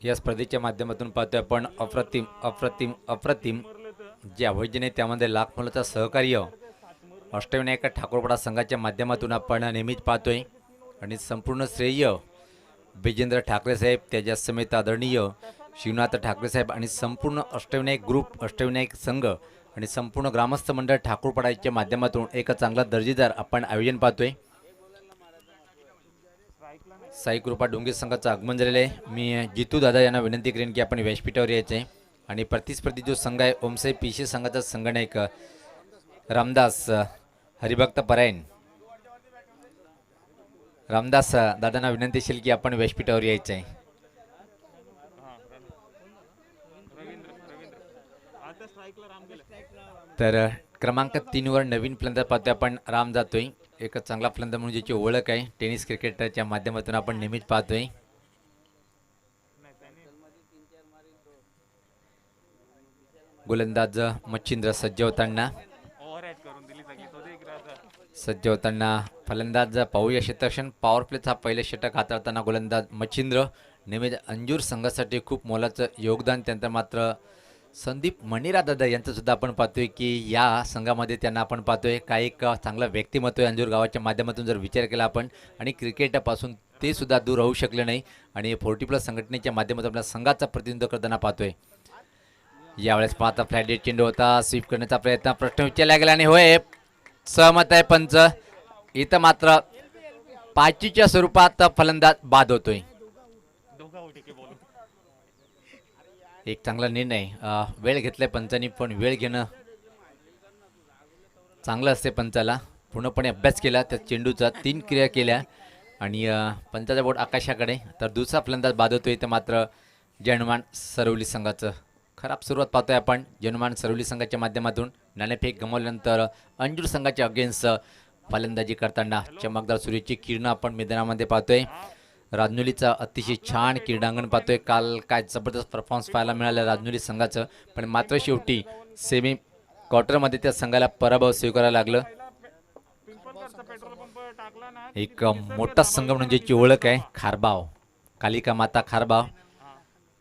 या स्पर्धेच्या माध्यमातून पाहतोय आपण अप्रतिम अप्रतिम अप्रतिम जे आयोजन आहे त्यामध्ये लाख मोलाचं सहकार्य अष्टविनायक ठाकूरपाडा संघाच्या माध्यमातून आपण नेहमीच पाहतोय आणि संपूर्ण श्रेय विजेंद्र ठाकरे साहेब त्याच्या समेत आदरणीय शिवनाथ ठाकरे साहेब आणि संपूर्ण अष्टविनायक ग्रुप अष्टविनायक संघ आणि संपूर्ण ग्रामस्थ मंडळ ठाकूरपाड्याच्या माध्यमातून एक चांगला दर्जेदार आपण आयोजन पाहतोय। साई कृपा डोंगे संघाचं आगमन झालेलं आहे। मी जितू दादा यांना विनंती करेन की आपण व्यासपीठावर यायचं आहे आणि प्रतिस्पर्धी जो संघ आहे ओमसाई पीशे संघाचा संघनायक रामदास हरिभक्त परायण रामदास दादांना विनंती असेल की आपण व्यासपीठावर यायचं आहे। तर क्रमांक 3 वर नवीन फलंदाज पाहतोय आपण राम जातोय। एक चांगला फलंदाज म्हणून ज्याची ओळख आहे टेनिस क्रिकेटच्या माध्यमातून आपण नेहमीच पाहतोय। गोलंदाज मच्छिंद्र सज्ज होताना फलंदाज पाहूया षटक्षण पॉवर प्लेचा पहिले षटक हाताळताना गोलंदाज मच्छिंद्र नेहमीच अंजूर संघासाठी खूप मोलाचं योगदान त्यांचं मात्र संदीप मणिरा दादा यांचं सुद्धा आपण पाहतोय की या संघामध्ये त्यांना आपण पाहतोय काय एक चांगला व्यक्तिमत्व अंजूर गावाच्या माध्यमातून जर विचार केला आपण आणि क्रिकेटपासून ते सुद्धा दूर राहू शकले नाही आणि 40+ संघटनेच्या माध्यमातून आपल्या संघाचा प्रतिनिधित्व करताना पाहतोय। यावेळेस पाहता फ्लॅट चेंडू होता स्वीप करण्याचा प्रयत्न प्रश्न विचारला गेला आणि होय सहमत आहे पंच। इथं मात्र पाचीच्या स्वरूपात फलंदाज बाद होतोय। एक चांगला निर्णय वेळ घेतलाय पंचांनी पण वेळ घेणं चांगलं असते। पंचाला पूर्णपणे अभ्यास केला त्या चेंडूचा 3 क्रिया केल्या आणि पंचाचा बोट आकाशाकडे तर दुसरा फलंदाज बाद होतोय। तर मात्र जनुमान सरवली संघाचं खराब सुरुवात पाहतोय आपण। जनुमान सरवली संघाच्या माध्यमातून नाणेफेक गमावल्यानंतर अंजूर संघाच्या अगेन्स्ट फलंदाजी करताना चमकदार सूर्याची किरणं आपण मैदानामध्ये पाहतोय। राजनुलीचा अतिशय छान क्रीडांगण पाहतोय। काल काय जबरदस्त परफॉर्मन्स पाहायला मिळाला राजनुली संघाचं पण मात्र शेवटी सेमी क्वार्टरमध्ये त्या संघाला पराभव स्वीकारायला लागलं। एक मोठा संघ म्हणून ज्याची ओळख आहे खारबाव कालिका माता खारबाव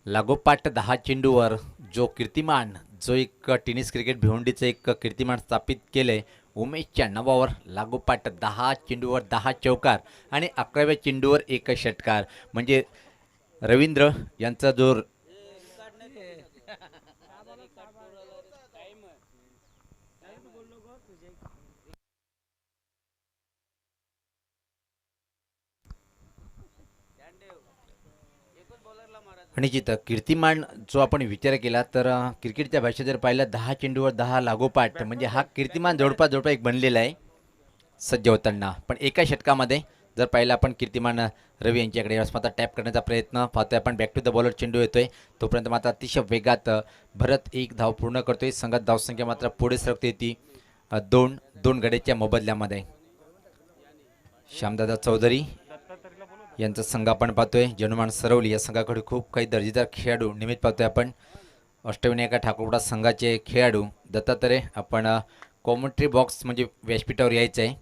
लागोपाठ 10 चेंडूवर जो कीर्तिमान जो एक टेनिस क्रिकेट भिवंडीचं एक कीर्तिमान स्थापित केलंय उमेशच्या नावावर लागोपाठ 10 चेंडूवर 10 चौकार आणि 11व्या चेंडूवर 1 षटकार म्हणजे रवींद्र यांचा जो आणि जिथं कीर्तिमान जो आपण विचार केला तर क्रिकेटच्या भाषेत जर पाहिलं 10 चेंडूवर 10 लागोपाठ म्हणजे हा कीर्तिमान जवळपास एक बनलेला आहे सज्ज होताना। पण एका षटकामध्ये जर पाहिलं आपण कीर्तिमान रवी यांच्याकडे आता टॅप करण्याचा प्रयत्न पाहतोय आपण। बॅक टू द बॉलर चेंडू येतोय तोपर्यंत मात्र अतिशय वेगात भरत 1 धाव पूर्ण करतोय। संघात धावसंख्या मात्र पुढे सरकते ती 2 गड्याच्या मोबदल्यामध्ये। श्यामदादा चौधरी यांचा संघ आपण पाहतोय। जनुमान सरवली या संघाकडे खूप काही दर्जेदार खेळाडू निमित पाहतोय आपण। अष्टविनायक ठाकूरपाडा संघाचे खेळाडू दत्तात्रय आपण कॉमेंट्री बॉक्स म्हणजे व्यासपीठावर यायचं आहे।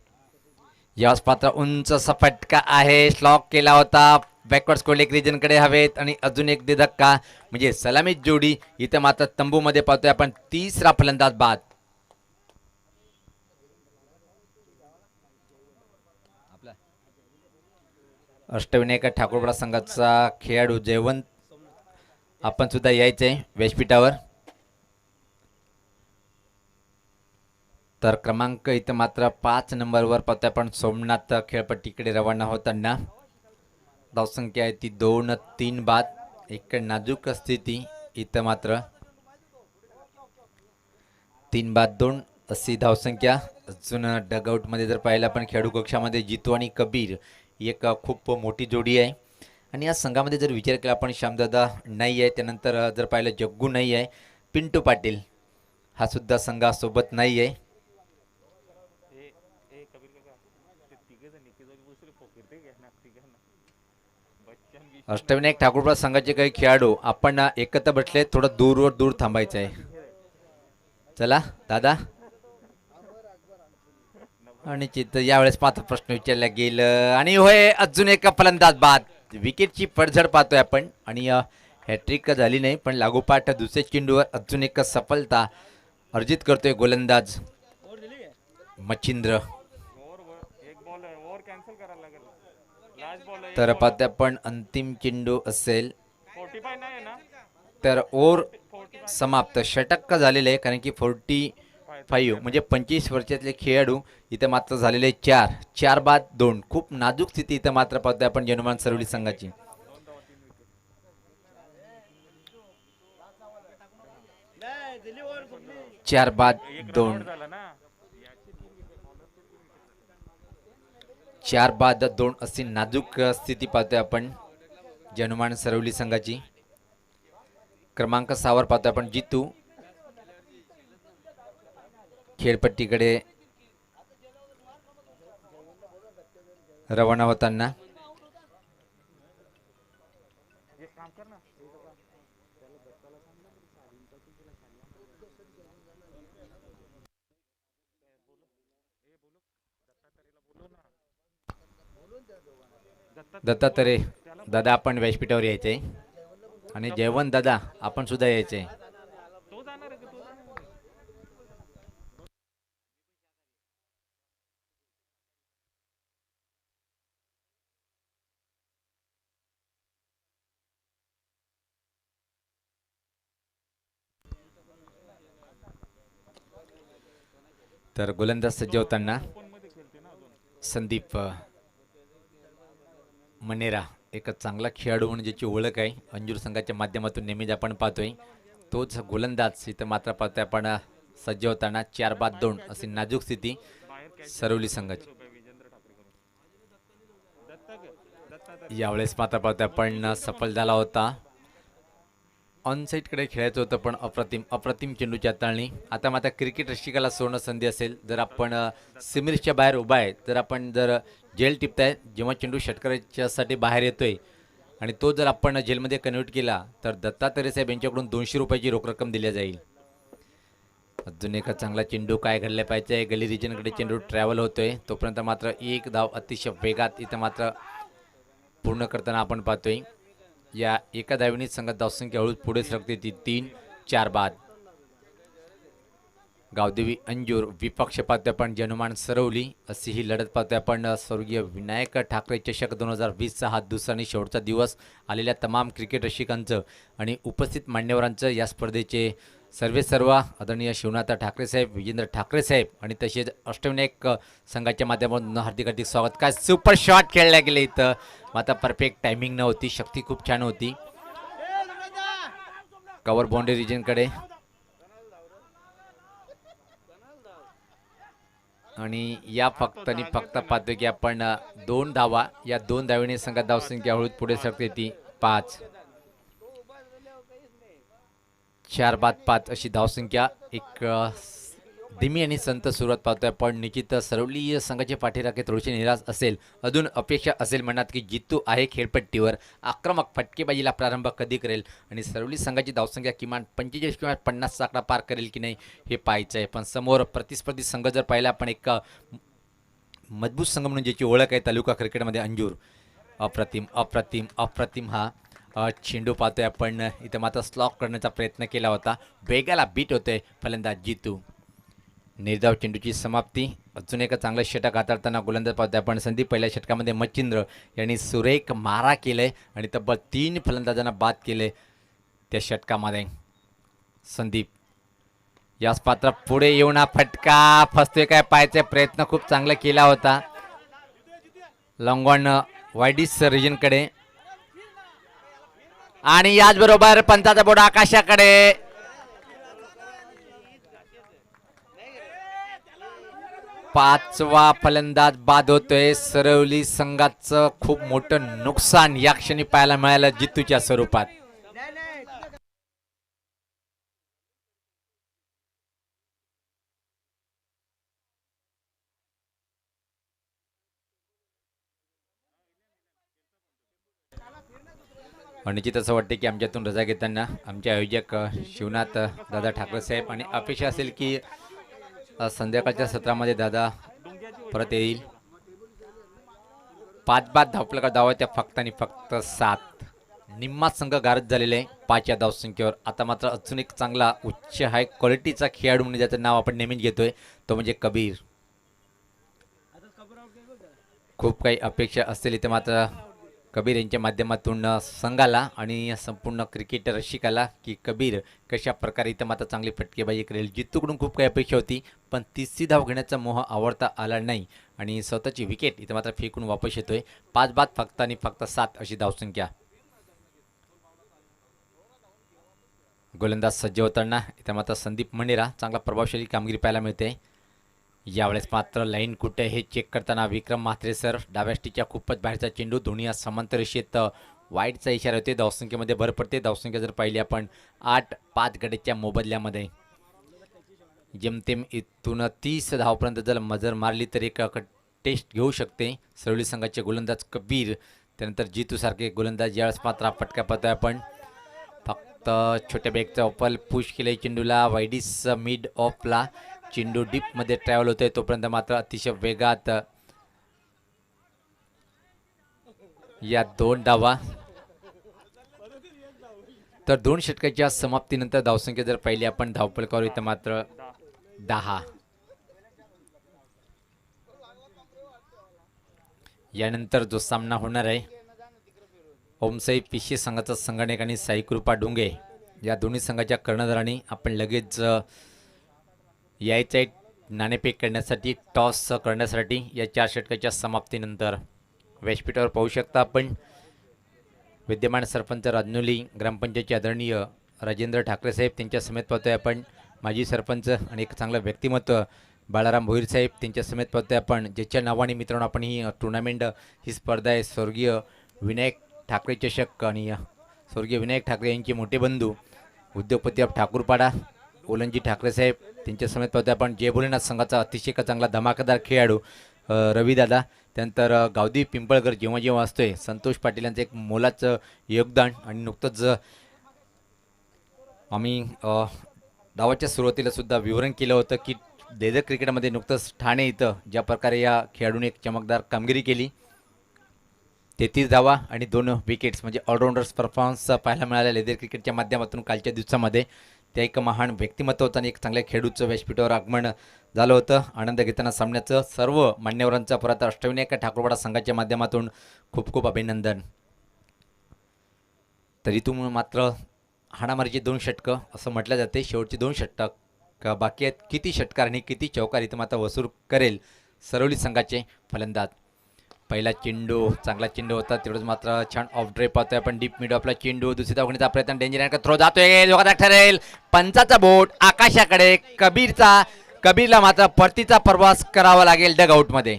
यास पात्र उंच फटका आहे स्लॉक केला होता बॅकवर्ड स्कोर लेग रिजनकडे हवेत आणि अजून एक धक्का म्हणजे सलामी जोडी इथे मात्र तंबूमध्ये पाहतोय आपण। तिसरा फलंदाज बाद। अष्टविनायक ठाकूरपाडा संघाचा खेळाडू जयवंत आपण सुद्धा यायचंय व्यासपीठावर। तर क्रमांक इथं मात्र 5 नंबरवर पाहतोय आपण सोमनाथ खेळपट्टीकडे रवाना होताना। धावसंख्या आहे ती 2-3 बाद। एक नाजूक स्थिती इथं मात्र 3 बाद 2 अशी धावसंख्या। अजून डगआउटमध्ये जर पाहिलं आपण खेळाडू कक्षामध्ये जितू आणि कबीर एक खूप मोठी जोडी आहे आणि या संघामध्ये जर विचार केला आपण श्यामदादा नाही आहे त्यानंतर जर पाहिलं जग्गू नाही आहे पिंटू पाटील हा सुद्धा संघासोबत नाही आहे। अष्टविनायक ठाकूरपाडा संघाचे काही खेळाडू आपण एकत्र बसले थोडं दूर थांबायचं आहे। चला दादा आणि चित्त यावेळेस पात्र प्रश्न विचारला गेलं आणि होय अजून एक फलंदाज बाद. विकेटची पडझड पाहतोय आपण आणि हॅट्रिक झाली नाही पण लागोपाठ दुसऱ्या चेंडूवर अजून एक सफलता अर्जित करतोय गोलंदाज मच्छिंद्र. तर पाहतोय आपण अंतिम चेंडू असेल तर ओव्हर समाप्त. षटक झालेले आहे कारण की 45 म्हणजे 25 वर्षातले खेळाडू इथं मात्र झालेले 4 बाद 2. खूप नाजूक स्थिती इथं मात्र पाहतोय आपण जनमान सरवली संघाची. चार बाद 2 4 बाद 2 अशी नाजूक स्थिती पाहतोय आपण जनमान सरवली संघाची. क्रमांक 6 वर पाहतोय आपण जितू खेळपट्टीकडे रवाना होताना. दत्तात्रय दादा आपण व्यासपीठावर यायचे आणि जयवंत दादा आपण सुद्धा यायचे. तर गोलंदाज सज्ज होताना संदीप मनेरा एक चांगला खेळाडू म्हणून ज्याची ओळख आहे अंजूर संघाच्या माध्यमातून नेहमीच आपण पाहतोय तोच गोलंदाज इथं मात्र पाहतोय आपण सज्ज होताना. 4 बाद 2 अशी नाजूक स्थिती सरवली संघाची. यावेळेस मात्र पाहतोय आपण सफल झाला होता. ऑन साईडकडे खेळायचं होतं पण अप्रतिम चेंडूची हाताळणी. आता मात्र क्रिकेट रसिकाला सोडणं संधी असेल जर आपण सिमिल्सच्या बाहेर उभा आहे तर आपण जर जेल टिपताय जेव्हा चेंडू षटकाराच्यासाठी बाहेर येतोय आणि तो जर आपण जेलमध्ये कन्वर्ट केला तर दत्तात्रय साहेब यांच्याकडून 200 रुपयाची रोख रक्कम दिली जाईल. अजून एका चांगला चेंडू काय घडला पाहिजे गली रिजनकडे चेंडू ट्रॅव्हल होतोय तोपर्यंत मात्र एक धाव अतिशय वेगात इथं मात्र पूर्ण करताना आपण पाहतोय. या एका धावेने संघात धावसंख्या हळूच पुढे सरकते ती 3-4 बाद. गावदेवी अंजूर विपक्ष पाहतोय आपण जनुमान सरवली अशी ही लढत पाहतोय आपण. स्वर्गीय विनायक ठाकरे चषक 2020चा हा दुसरा आणि शेवटचा दिवस. आलेल्या तमाम क्रिकेट रसिकांचं आणि उपस्थित मान्यवरांचं या स्पर्धेचे सर्व आदरणीय शिवनाथ ठाकरे साहेब विजेंद्र ठाकरे साहेब आणि तसेच अष्टविनायक संघाच्या माध्यमातून हार्दिक स्वागत. काय सुपर शॉट खेळल्या गेले इथं मात्र परफेक्ट टायमिंग नव्हती. शक्ती खूप छान होती. कव्हर बाउंड्री रिजनकडे आणि या फक्त पाहतोय की आपण 2 धावा. या 2 धावेने संघात धावसंख्या हळूच पुढे सरकते ती 5. 4 बाद 5 अशी धावसंख्या. एक धीमी आणि संत सुरुवात पाहतोय पण निश्चित सरवली संघाचे पाठीराखे थोडीशी निराश असेल. अजून अपेक्षा असेल म्हणत की जितू आहे खेळपट्टीवर आक्रमक फटकेबाजीला प्रारंभ कधी करेल आणि सरवली संघाची धावसंख्या किमान 45 किंवा 50 आकडा पार करेल की नाही हे पाहायचं आहे. पण समोर प्रतिस्पर्धी संघ जर पाहिला आपण एक मजबूत संघ म्हणून ज्याची ओळख आहे तालुका क्रिकेटमध्ये अंजूर. अप्रतिम हा चेंडू पाहतोय आपण इथं मात्र स्लॉक करण्याचा प्रयत्न केला होता. वेगाला बीट होतोय फलंदाज जितू. निर्धाव चेंडूची समाप्ती. अजून एक चांगलं षटक हाताळताना गोलंदाज पाहतोय आपण संदीप. पहिल्या षटकामध्ये मच्छिंद्र यांनी सुरेख मारा केले आणि तब्बल 3 फलंदाजांना बाद केले त्या षटकामध्ये. संदीप याच पात्र पुढे येऊन हा फटका फसतोय काय पाहायचा प्रयत्न खूप चांगला केला होता लॉंगॉन वायडिस रिजनकडे आणि याचबरोबर पंचाचा बोर्ड आकाशाकडे. पाचवा फलंदाज बाद होतोय. सरवली संघाचं खूप मोठं नुकसान या क्षणी पाहायला मिळालं जितूच्या स्वरूपात. निश्चित असं वाटते की आमच्यातून रजा घेताना आमचे आयोजक शिवनाथ दादा ठाकरे साहेब आणि अपेक्षा असेल की संध्याकाळच्या सत्रामध्ये दादा परत येईल. 5 बाद धावफलकावर धावा त्या फक्त आणि फक्त 7. निम्मा संघ गारद झालेले आहे 5 या धावसंख्येवर. आता मात्र अजून एक चांगला उच्च हाय क्वालिटीचा खेळाडू म्हणजे ज्याचं नाव आपण नेहमीच घेतोय तो म्हणजे कबीर. खूप काही अपेक्षा असतील इथे मात्र कबीर यांच्या माध्यमातून संघाला आणि संपूर्ण क्रिकेट रसिकाला की कबीर कशा प्रकारे इथं मात्र चांगली फटकेबाजी करेल. जितूकडून खूप काही अपेक्षा होती पण तिसरी धाव घेण्याचा मोह आवडता आला नाही आणि स्वतःची विकेट इथं मात्र फेकून वापस येतोय. 5 बाद फक्त आणि फक्त 7 अशी धावसंख्या. गोलंदाज सज्ज होताना इथं मात्र संदीप मंडेरा चांगला प्रभावशाली कामगिरी पाहायला मिळते. यावेळेस मात्र लाईन कुठे हे चेक करताना विक्रम म्हात्रे सर डाव्या स्टिकच्या खूपच बाहेरचा चेंडू दोन्ही समांतर रेषेत वाईटचा इशारा होते. धावसंख्येमध्ये भर पडते. धावसंख्या जर पाहिली आपण 8-5 गड्याच्या मोबदल्यामध्ये जेमतेम इथून 30 धावपर्यंत जर मजर मारली तर एक टेस्ट घेऊ शकते सरोली संघाचे गोलंदाज कबीर. त्यानंतर जितू सारखे गोलंदाज यावेळेस मात्र फटका पाहतोय आपण. फक्त छोट्या बॅगचा ऑफल पुश केले चेंडूला वाईडीस मिड ऑफला चेंडू डीपमध्ये ट्रॅव्हल होतोय तोपर्यंत मात्र अतिशय वेगात या 2 धावा. तर 2 षटकाच्या समाप्तीनंतर धावसंख्या जर पाहिली आपण धावफलकावर इथं मात्र 10. यानंतर जो सामना होणार आहे ओमसाई पिशे संघाचा संगणक आणि साईकृपा डोंगे या दोन्ही संघाच्या कर्णधारांनी आपण लगेच यायचं आहे नाणेफेक करण्यासाठी टॉस करण्यासाठी या 4 षटकाच्या समाप्तीनंतर. व्यासपीठावर पाहू शकता आपण विद्यमान सरपंच राजनोली ग्रामपंचायतचे आदरणीय राजेंद्र ठाकरे साहेब त्यांच्या समेत पाहतोय आपण. माजी सरपंच आणि एक चांगलं व्यक्तिमत्व बाळाराम भोईर साहेब त्यांच्या समेत पाहतोय आपण. ज्याच्या नावाने मित्रांनो आपण ही टुर्नामेंट ही स्पर्धा आहे स्वर्गीय विनायक ठाकरे चषक आणि स्वर्गीय विनायक ठाकरे यांचे मोठे बंधू उद्योगपती ऑफ ठाकूरपाडा ओलनजी ठाकरे साहेब त्यांच्या समेत पाहतोय आपण. जय भोलेनाथ संघाचा अतिशय चांगला धमाकेदार खेळाडू रविदादा. त्यानंतर गावदी पिंपळकर जेव्हा जेव्हा असतोय संतोष पाटील यांचं एक मोलाचं योगदान. आणि नुकतंच आम्ही डावाच्या सुरुवातीला सुद्धा विवरण केलं होतं की लेदर क्रिकेटमध्ये नुकतंच ठाणे इथं ज्या प्रकारे या खेळाडूने एक चमकदार कामगिरी केली 33 धावा आणि 2 विकेट्स म्हणजे ऑलराऊंडर्स परफॉर्मन्स पाहायला मिळाल्या लेदर क्रिकेटच्या माध्यमातून कालच्या दिवसामध्ये. त्या एक महान व्यक्तिमत्व होतं आणि एक चांगल्या खेळाडूचं व्यासपीठावर आगमन झालं होतं. आनंद घेताना सामन्याचं सर्व मान्यवरांचा परत अष्टविनायक ठाकूरवाडा संघाच्या माध्यमातून खूप खूप अभिनंदन. तरी तुम्ही मात्र हाणामारीची 2 षटकं असं म्हटलं जाते. शेवटची 2 षटक बाकी आहेत. किती षटकार आणि किती चौकार इथं मात्र वसूल करेल सरोली संघाचे फलंदाज. पहिला चेंडू चांगला चेंडू होता तेवढंच मात्र छान ऑफ ड्रेप पाहतोय आपण. डीप मिड ऑफला चेंडू दुसरी धाव घेण्याचा प्रयत्न डेंजर थ्रो जातोय धोकादायक ठरेल. पंचाचा बोट आकाशाकडे. कबीरला मात्र परतीचा प्रवास करावा लागेल डगआउटमध्ये.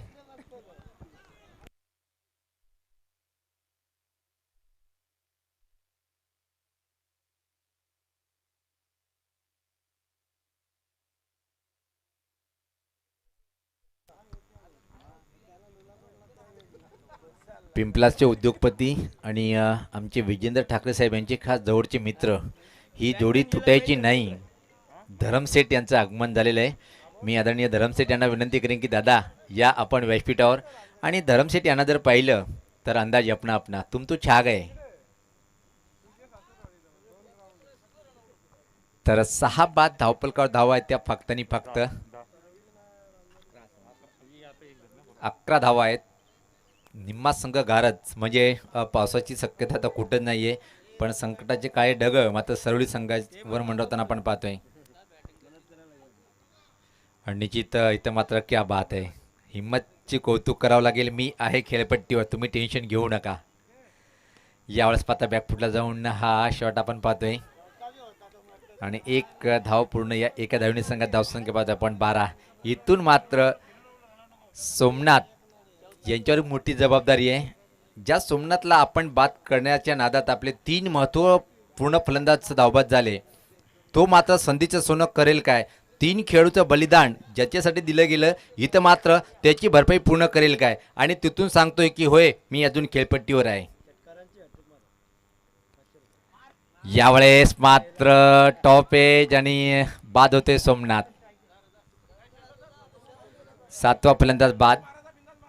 पिंपलासचे उद्योगपती आणि आमचे विजेंद्र ठाकरे साहेब यांचे खास जवळचे मित्र ही जोडी तुटायची नाही. धरमसेठ यांचं आगमन झालेलं आहे. मी आदरणीय धरमसेठ यांना विनंती करेन की दादा या आपण व्यासपीठावर. आणि धरमसेठ यांना जर पाहिलं तर अंदाज अपना तुम तो छा गए. तर 6 बाद धावफलकावर धावा आहेत त्या फक्त आणि फक्त 11 धावा आहेत. निम्मा संघ गारच म्हणजे पावसाची शक्यता तर कुठंच नाही आहे. पण संकटाचे काळे ढग मात्र सरोली संघावर मंडवताना आपण पाहतोय. आणि निश्चित इथं मात्र क्या बात आहे. हिम्मतची कौतुक करावं लागेल. मी आहे खेळपट्टीवर तुम्ही टेन्शन घेऊ नका. यावेळेस पाहता बॅकफुटला जाऊन हा शॉट आपण पाहतोय आणि 1 धाव पूर्ण. या एका धावणी संघात धावसंख्या पाहतोय आपण 12. इथून मात्र सोमनाथ यांच्यावर मोठी जबाबदारी आहे. ज्या सोमनाथला आपण बाद करण्याच्या नादात आपले 3 महत्त्वपूर्ण फलंदाज धावबाद झाले तो मात्र संधीचं सोनं करेल काय. 3 खेळाडूचं बलिदान ज्याच्यासाठी दिलं गेलं इथं मात्र त्याची भरपाई पूर्ण करेल काय. आणि तिथून सांगतोय की होय मी अजून खेळपट्टीवर आहे. यावेळेस मात्र टॉप एज आणि बाद होते सोमनाथ. सातवा फलंदाज बाद.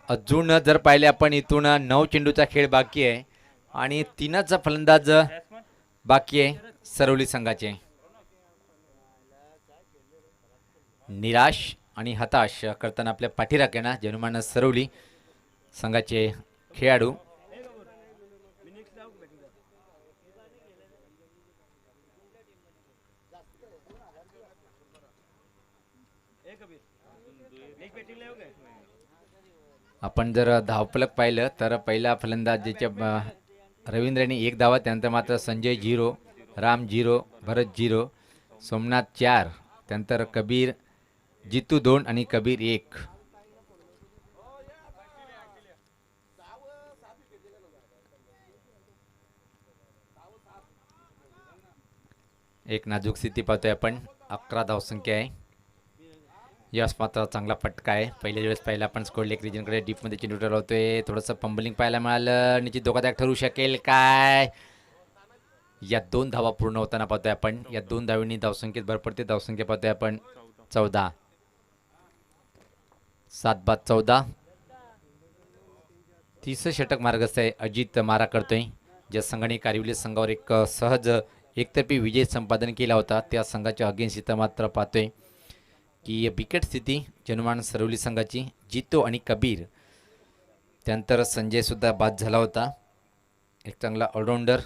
अजून जर पाहिले आपण इथून 9 चेंडूचा खेळ बाकी आहे आणि 3च फलंदाज बाकी आहे सरवली संघाचे. निराश आणि हताश करताना आपल्या पाठीराख्यानं जनुमान सरवली संघाचे खेळाडू. आपण जर धावफलक पाहिलं तर पहिला फलंदाज ज्याच्या रवींद्रने 1 धावा, त्यानंतर मात्र संजय 0, राम 0, भरत 0, सोमनाथ 4, त्यानंतर कबीर, जितू 2 आणि कबीर 1. एक नाजूक स्थिती पाहतोय आपण. 11 धावसंख्या आहे. यश मात्र चांगला फटका आहे. पहिल्या वेळेस पहिला आपण स्कोर लेक रिजनकडे डीपमध्ये चेंडू ठरवतोय. थोडंसं पंबलिंग पाहायला मिळालं. निश्चित धोकादायक ठरू शकेल काय. या 2 धावा पूर्ण होताना पाहतोय आपण. या 2 धावांनी धावसंख्येत भर पडते. धावसंख्या पाहतोय आपण 14. 7 बाद 14. 30 षटक मार्गस्थ आहे. अजित मारा करतोय. ज्या संघाने कारिवली संघावर एक सहज एकतर्फी विजय संपादन केला होता त्या संघाच्या अगेन्स्ट इथं मात्र पाहतोय की बिकट स्थिती जनुमान सरवली संघाची. जितो आणि कबीर, त्यानंतर संजय सुद्धा बाद झाला होता. एक चांगला ऑलराऊंडर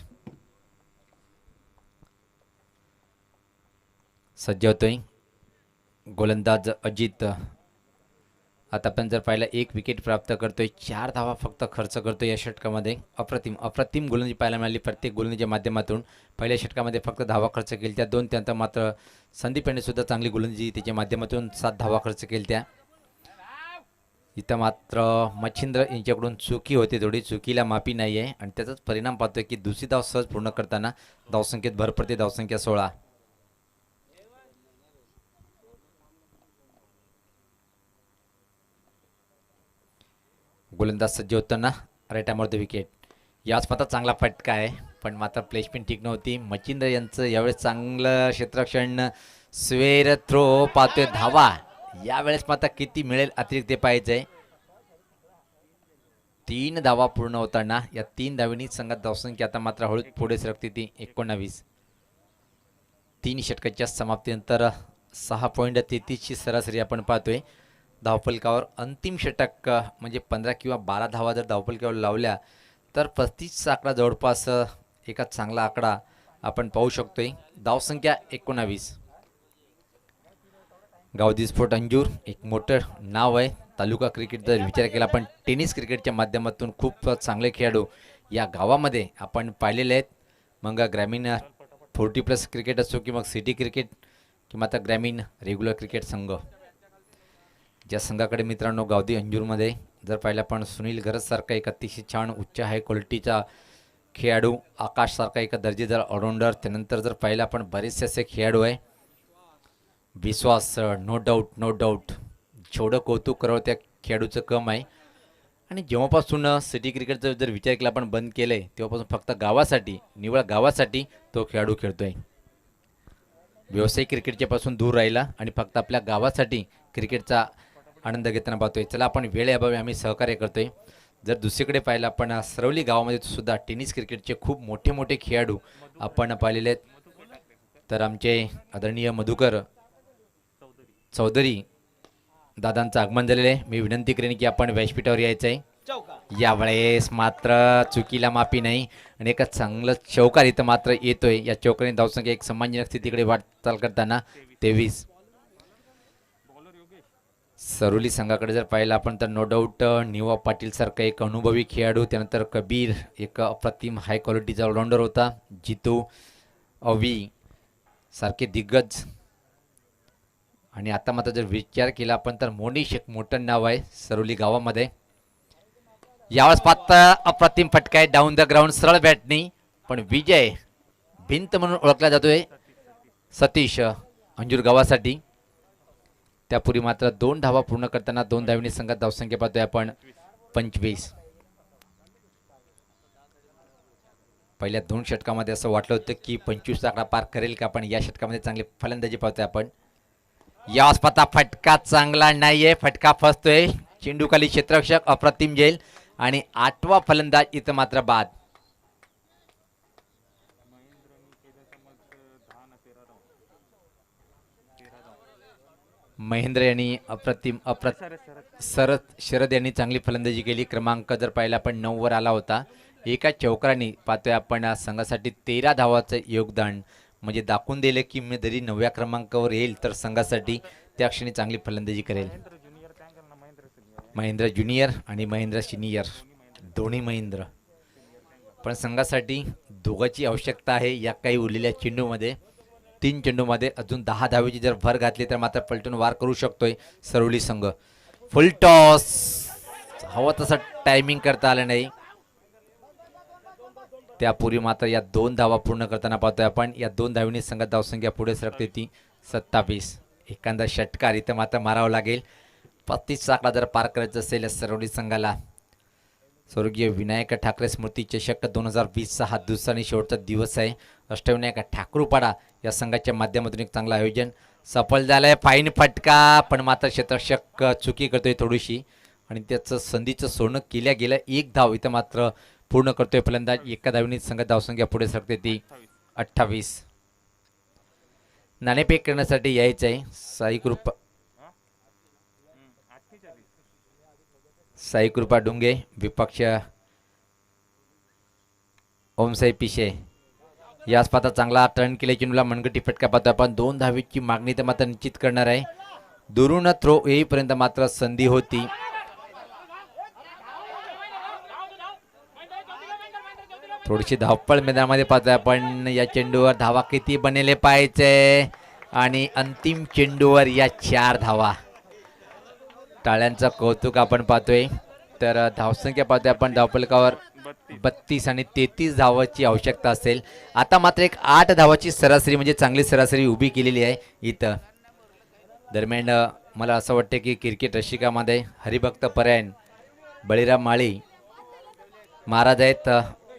सज्ज होतोय. गोलंदाज अजित आता आपण जर पाहिलं 1 विकेट प्राप्त करतोय. 4 धावा फक्त खर्च करतोय या षटकामध्ये. अप्रतिम गोलंदाजी पाहायला मिळाली प्रत्येक गोलंदाजीच्या माध्यमातून. पहिल्या षटकामध्ये फक्त धावा खर्च केल्या त्या 2, त्यानंतर मात्र संदीप यांनी सुद्धा चांगली गोलंदाजी त्याच्या माध्यमातून 7 धावा खर्च केल्या त्या. इथं मात्र मच्छिंद्र यांच्याकडून चुकी होते. थोडी चुकीला माफी नाही आहे आणि त्याचाच परिणाम पाहतोय की दुसरी धाव सहज पूर्ण करताना धावसंख्येत भर पडते. धावसंख्या 16. गोलंदाज सज्ज होताना राईट आर्मवर विकेट. याच मात्र चांगला फटका आहे पण मात्र प्लेसमेंट ठीक नव्हती. मच्छिंद्र यांचं यावेळेस चांगलं क्षेत्ररक्षण. स्वेर थ्रो पाहतोय. धावा यावेळेस मात्र किती मिळेल अतिरिक्त ते पाहायचंय. 3 धावा पूर्ण होताना या 3 धावांनी संघात धावसंख्या आता मात्र हळूच पुढे सरकते ती 19. 3 षटकाच्या समाप्तीनंतर 6.33 ची सरासरी आपण पाहतोय. धावफलकावर अंतिम षटक म्हणजे 15 किंवा 12 धावा जर धावफलकावर लावल्या तर 35 आकडा जवळपास एका चांगला आकडा आपण पाहू शकतोय. धावसंख्या 19. गावदी स्पोर्ट अंजूर एक मोठं नाव आहे. तालुका क्रिकेट जर विचार केला आपण टेनिस क्रिकेटच्या माध्यमातून खूप चांगले खेळाडू या गावामध्ये आपण पाहिलेले आहेत. मग ग्रामीण 40+ क्रिकेट असो की मग सिटी क्रिकेट किंवा आता ग्रामीण रेग्युलर क्रिकेट संघ. ज्या संघाकडे मित्रांनो गावदी अंजूरमध्ये जर पाहिलं आपण सुनील गरजसारखा एक अतिशय छान उच्च हाय क्वालिटीचा खेळाडू, आकाशसारखा एक दर्जेदार ऑलराऊंडर, त्यानंतर जर पाहिलं आपण बरेचसे असे खेळाडू आहे. विश्वास नो डाऊट जेवढं कौतुक करावं त्या खेळाडूचं कम आहे. आणि जेव्हापासून सिटी क्रिकेटचा जर विचार केला आपण बंद केलं आहे तेव्हापासून फक्त गावासाठी, निवळ गावासाठी तो खेळाडू खेळतोय. व्यावसायिक क्रिकेटच्यापासून दूर राहिला आणि फक्त आपल्या गावासाठी क्रिकेटचा आनंद घेताना पाहतोय. चला आपण वेळेअभावी आम्ही सहकार्य करतोय. जर दुसरीकडे पाहिलं आपण सरवली गावामध्ये सुद्धा टेनिस क्रिकेटचे खूप मोठे मोठे खेळाडू आपण पाहिलेले आहेत. तर आमचे आदरणीय मधुकर चौधरी दादांचं आगमन झालेलं आहे. मी विनंती करेन की आपण व्यासपीठावर यायचं आहे. यावेळेस मात्र चुकीला माफी नाही आणि एक चांगलं चौकार इथं मात्र येतोय. या चौकाने धावसंख्या एक सम्मानजनक स्थितीकडे वाटचाल करताना 23. सरोली संघाकडे जर पाहिलं आपण तर नो डाऊट निवा पाटील सारखा एक अनुभवी खेळाडू, त्यानंतर कबीर एक अप्रतिम हाय क्वालिटीचा ऑलराऊंडर होता. जितू अवी सारखे दिग्गज. आणि आता मात्र जर विचार केला आपण तर मोनिश एक मोठं नाव आहे सरोली गावामध्ये. यावेळेस पात्र अप्रतिम फटका आहे डाऊन द ग्राउंड सरळ बॅटनी, पण विजय भिंत म्हणून ओळखला जातोय सतीश अंजूर गावासाठी. त्यापूर्वी मात्र 2 धावा पूर्ण करताना 2 धावांनी संघात धावसंख्या पाहतोय आपण 25. पहिल्या 2 षटकामध्ये असं वाटलं होतं की 25 आकडा पार करेल का, पण या षटकामध्ये चांगली फलंदाजी पाहतोय आपण. या स्पर्धा फटका चांगला नाहीये, फटका फसतोय. चेंडू खाली क्षेत्ररक्षक अप्रतिम जैल आणि 8वा फलंदाज इथं मात्र बाद. महेंद्र यांनी अप्रतिम सरत शरद यांनी चांगली फलंदाजी केली. क्रमांक जर पाहिला आपण 9 वर आला होता. एका चौकारांनी पाहतोय आपण संघासाठी 13 धावाचं योगदान, म्हणजे दाखवून दिले की मी जरी 9व्या क्रमांकावर येईल तर संघासाठी त्या क्षणी चांगली फलंदाजी करेल. महेंद्र ज्युनियर आणि महेंद्र सिनियर दोन्ही महेंद्र, पण संघासाठी दोघांची आवश्यकता आहे. या काही उरलेल्या चेंडूमध्ये 3 चेंडूमध्ये अजून 10 धावेची जर भर घातली तर मात्र पलटून वार करू शकतोय सरोली संघ. फुल टॉस, हवं तसं टायमिंग करता आलं नाही. त्यापूर्वी मात्र या 2 धावा पूर्ण करताना पाहतोय आपण. या 2 धावांनी संघात धावसंख्या पुढे सरकते ती 27. एखादा षटकार इथं मात्र मारावं लागेल. 35 आकडा जर पार करायचं असेल या सरोली संघाला. स्वर्गीय विनायक ठाकरे स्मृती चषक 2020चा हा दुसरा आणि शेवटचा दिवस आहे. अष्टविनायक ठाकरूपाडा या संघाच्या माध्यमातून एक चांगलं आयोजन सफल झालंय. फाईन फटका, पण मात्र क्षेत्ररक्षक चुकी करतोय थोडीशी आणि त्याचं संधीचं सोनं केल्या गेलं. 1 धाव इथं मात्र पूर्ण करतोय फलंदाज. एका धावेने संघात धावसंख्या पुढे सरकते ती 28. नाणेफेक करण्यासाठी यायचं आहे. साई कृपा डुंगे विपक्ष ओमसाई पिशे. या स्पर्धा चांगला टर्न केले. चेंडूला मनगटी फटका पाहतो आपण. 2 धावेची मागणी तर मात्र निश्चित करणार आहे. दुरून थ्रो येईपर्यंत मात्र संधी होती. थोडीशी धावपळ मैदानामध्ये पाहतोय आपण. या चेंडूवर धावा किती बनेले पाहिजे आणि अंतिम चेंडूवर या 4 धावा. टाळ्यांचं कौतुक आपण पाहतोय. तर धावसंख्या पाहतोय आपण धावफलकावर 32 आणि 33 धावाची आवश्यकता असेल. आता मात्र एक 8 धावाची सरासरी, म्हणजे चांगली सरासरी उभी केलेली आहे इथं. दरम्यान मला असं वाटतं की क्रिकेट रसिकामध्ये हरिभक्त परायण बळीराम माळी महाराज आहेत.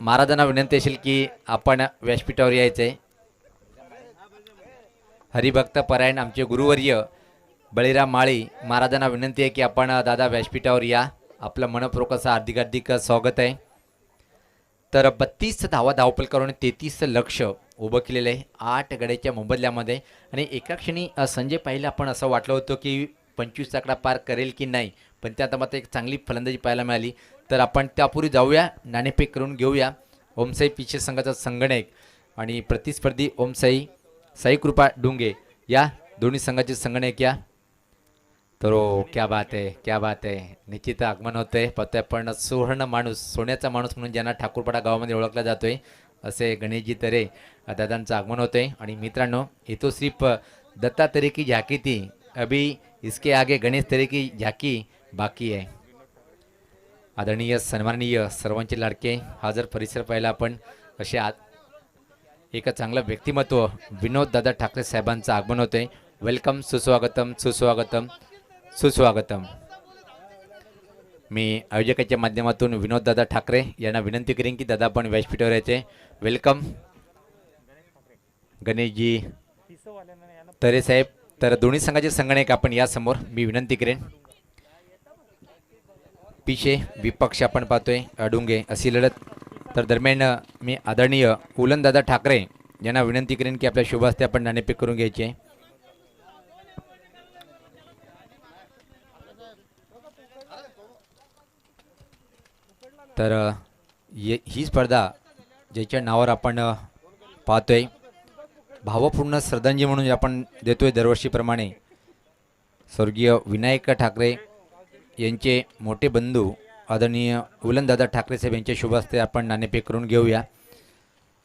महाराजांना विनंती असेल की आपण व्यासपीठावर यायचे. हरिभक्त परायण आमचे गुरुवर्य बळीराम माळी महाराजांना विनंती आहे की आपण दादा व्यासपीठावर या. आपलं मनपूर्वक असं हार्दिक स्वागत आहे. तर 32 धावा धावफलकावर 33 लक्ष उभं केलेलं आहे 8 गड्याच्या मोबदल्यामध्ये. आणि एका क्षणी संजय पाहिलं आपण असं वाटलं होतं की 25 आकडा पार करेल की नाही, पण त्यात मात्र एक चांगली फलंदाजी पाहायला मिळाली. तर आपण त्यापूर्वी जाऊया, नाणेफेक करून घेऊया. ओमसाई पिछे संघाचा संगणक आणि प्रतिस्पर्धी ओमसाई साई कृपा डुंगे या दोन्ही संघाचे संगणक या. तर क्या बात आहे, क्या बात आहे. निश्चित आगमन होतंय. पाहतोय आपण सुवर्ण माणूस, सोन्याचा माणूस म्हणून ज्यांना ठाकूरपाडा गावामध्ये ओळखला जातोय असे गणेशजी तरे दादांचं आगमन होतंय. आणि मित्रांनो, ये तो सिर्फ दत्ता तरे की झाकी थी, अभी इसके आगे गणेश तरे की झाकी बाकी आहे. आदरणीय सन्माननीय सर्वांचे लाडके हा जर परिसर पाहिला आपण, असे एक चांगलं व्यक्तिमत्व विनोद दादा ठाकरे साहेबांचं आगमन होतंय. वेलकम, सुस्वागतम, सुस्वागतम, सुस्वागतम. मी आयोजकाच्या माध्यमातून विनोद दादा ठाकरे यांना विनंती करेन की दादा आपण व्यासपीठावर यायचे. वेलकम गणेशजी तरे साहेब. तर दोन्ही संघाचे संगणक आपण या समोर मी विनंती करेन. पिशे विपक्ष आपण पाहतोय अडुंगे अशी लढत. तर दरम्यान मी आदरणीय उलनदादा ठाकरे यांना विनंती करेन की आपल्या शुभ हस्ते आपण नाणेफेक करून घ्यायचे. तर ही स्पर्धा ज्याच्या नावावर आपण पाहतोय, भावपूर्ण श्रद्धांजली म्हणून आपण देतोय दरवर्षीप्रमाणे स्वर्गीय विनायक ठाकरे यांचे मोठे बंधू आदरणीय उलनदादा ठाकरे साहेब यांच्या शुभ हस्ते आपण नाणेफेक करून घेऊया.